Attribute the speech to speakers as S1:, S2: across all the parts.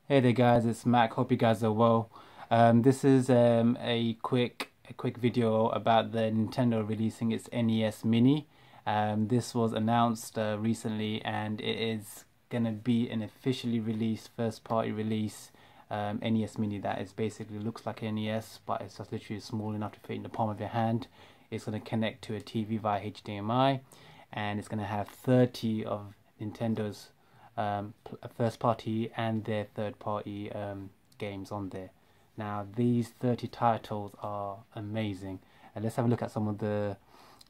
S1: Hey there guys, it's Mac. Hope you guys are well. This is a quick video about the Nintendo releasing its NES Mini. This was announced recently, and it is gonna be an officially released first party release NES Mini that is basically looks like an NES, but it's just literally small enough to fit in the palm of your hand. It's gonna connect to a TV via HDMI, and it's gonna have 30 of Nintendo's first party and their third party games on there. Now these 30 titles are amazing, and let's have a look at some of the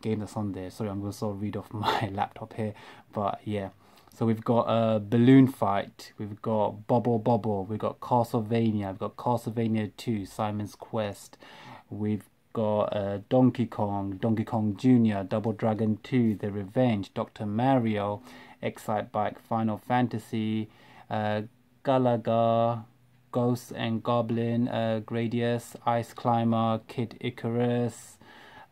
S1: games that's on there. Sorry, I'm going to sort of read off my laptop here, but yeah. So we've got Balloon Fight, we've got Bobble Bobble, we've got Castlevania, we've got Castlevania 2, Simon's Quest, we've got Donkey Kong Jr., Double Dragon 2, The Revenge, Dr. Mario, Excite Bike, Final Fantasy, Galaga, Ghosts and Goblin, Gradius, Ice Climber, Kid Icarus.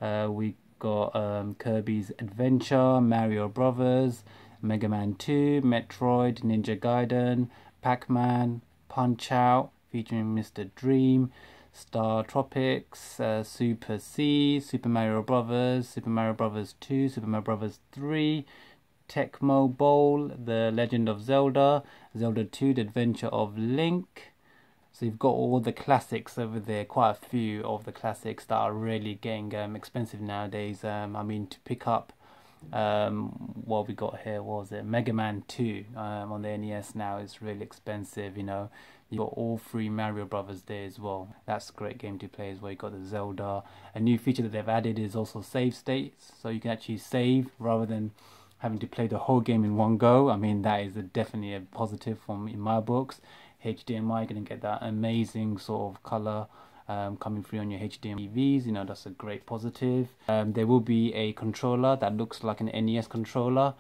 S1: We got Kirby's Adventure, Mario Brothers, Mega Man 2, Metroid, Ninja Gaiden, Pac-Man, Punch Out featuring Mr. Dream, Star Tropics, Super C, Super Mario Brothers, Super Mario Brothers 2, Super Mario Brothers 3, Tecmo Bowl, The Legend of Zelda, Zelda 2, The Adventure of Link. So you've got all the classics over there, quite a few of the classics that are really getting expensive nowadays. I mean, to pick up what we got here, what was it, Mega Man 2 on the NES now is really expensive, you know. You got all three Mario Brothers there as well. That's a great game to play as well. You got the Zelda. A new feature that they've added is also save states, so you can actually save rather than having to play the whole game in one go. I mean, that is definitely a positive from in my books. HDMI, you're going to get that amazing sort of color coming through on your HDMI TVs. You know, that's a great positive. There will be a controller that looks like an NES controller.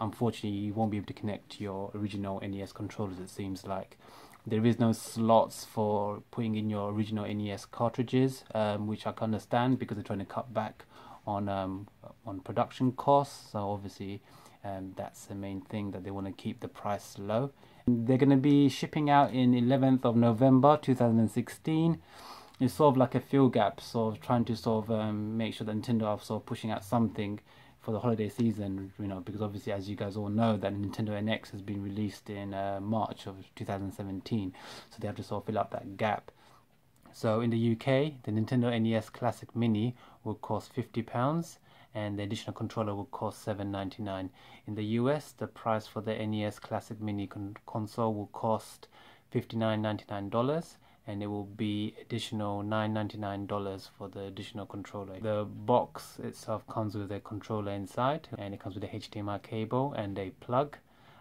S1: Unfortunately, you won't be able to connect to your original NES controllers, it seems like. There is no slots for putting in your original NES cartridges, which I can understand because they're trying to cut back on production costs. So obviously, that's the main thing, that they want to keep the price low. They're going to be shipping out in 11th of November 2016. It's sort of like a fill gap, sort of trying to sort of make sure that Nintendo are sort of pushing out something for the holiday season, you know, because obviously, as you guys all know, that Nintendo NX has been released in March of 2017, so they have to sort of fill up that gap. So in the UK, the Nintendo NES Classic Mini will cost £50, and the additional controller will cost $7.99. In the US, the price for the NES Classic Mini console will cost $59.99, and it will be additional $9.99 for the additional controller. The box itself comes with a controller inside, and it comes with a HDMI cable and a plug.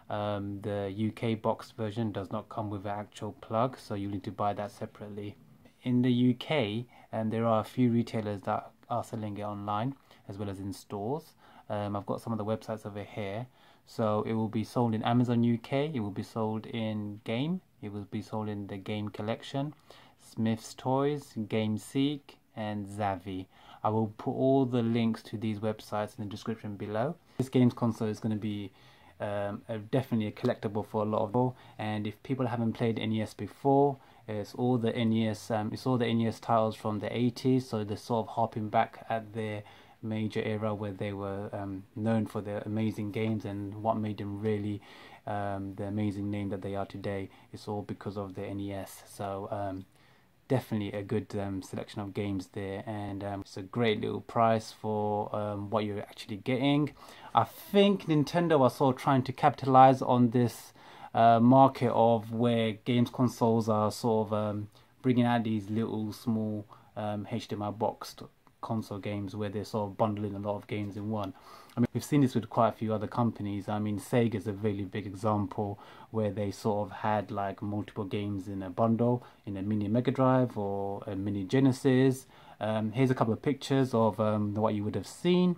S1: The UK box version does not come with an actual plug, so you need to buy that separately. In the UK, there are a few retailers that are selling it online as well as in stores. I've got some of the websites over here. So it will be sold in Amazon UK, it will be sold in Game, it will be sold in the Game Collection, Smyths Toys, GameSeek, and Zavvi. I will put all the links to these websites in the description below. This games console is going to be definitely a collectible for a lot of people, and if people haven't played NES before, it's all the NES titles from the 80s, so they're sort of harping back at their major era where they were known for their amazing games, and what made them really the amazing name that they are today. It's all because of the NES. So definitely a good selection of games there, and it's a great little price for what you're actually getting. I think Nintendo are sort of trying to capitalize on this market of where games consoles are sort of bringing out these little small HDMI boxed console games where they're sort of bundling a lot of games in one. I mean, we've seen this with quite a few other companies. I mean, Sega is a really big example where they sort of had like multiple games in a bundle in a mini Mega Drive or a mini Genesis. Here's a couple of pictures of what you would have seen.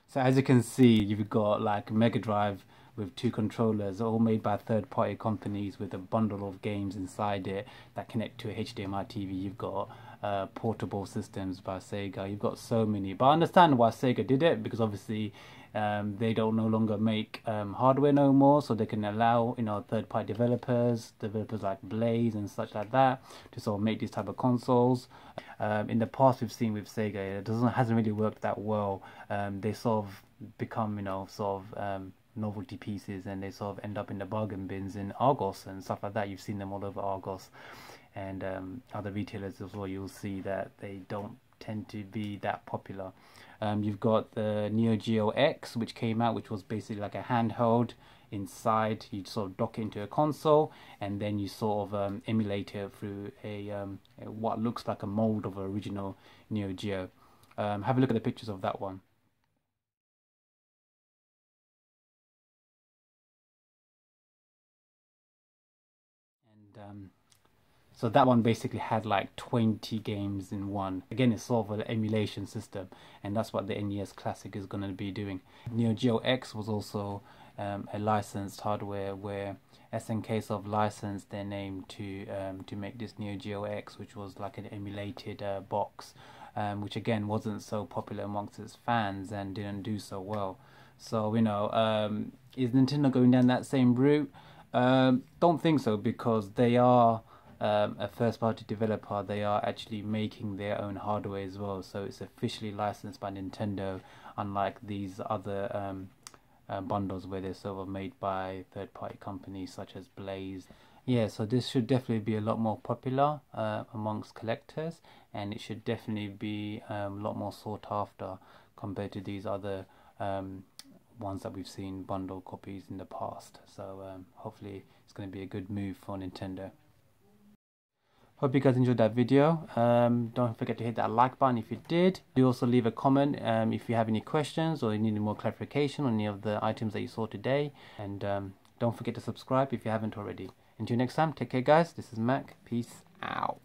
S1: So as you can see, you've got like Mega Drive with two controllers, all made by third-party companies with a bundle of games inside it that connect to a HDMI TV. You've got portable systems by Sega. You've got so many. But I understand why Sega did it, because obviously they don't no longer make hardware no more, so they can allow, you know, third-party developers like Blaze and such like that, to sort of make these type of consoles. In the past, we've seen with Sega, it hasn't really worked that well. They sort of become, you know, sort of novelty pieces, and they sort of end up in the bargain bins in Argos and stuff like that. You've seen them all over Argos and other retailers as well. You'll see that they don't tend to be that popular. You've got the NeoGeo X, which came out, which was basically like a handheld. Inside, you sort of dock it into a console, and then you sort of emulate it through a what looks like a mold of an original Neo Geo. Have a look at the pictures of that one. And so that one basically had like 20 games in one. Again, it's sort of an emulation system, and that's what the NES Classic is going to be doing. Neo Geo X was also a licensed hardware, where SNK sort of licensed their name to make this Neo Geo X, which was like an emulated box, which again wasn't so popular amongst its fans and didn't do so well. So, you know, is Nintendo going down that same route? Don't think so, because they are a first-party developer. They are actually making their own hardware as well, so it's officially licensed by Nintendo, unlike these other bundles where they're sort of made by third-party companies such as Blaze. Yeah, so this should definitely be a lot more popular amongst collectors, and it should definitely be a lot more sought after compared to these other ones that we've seen bundle copies in the past. So hopefully it's going to be a good move for Nintendo. Hope you guys enjoyed that video. Don't forget to hit that like button if you did. Do also leave a comment if you have any questions or you need more clarification on any of the items that you saw today. And don't forget to subscribe if you haven't already. Until next time, take care guys. This is Mac. Peace out.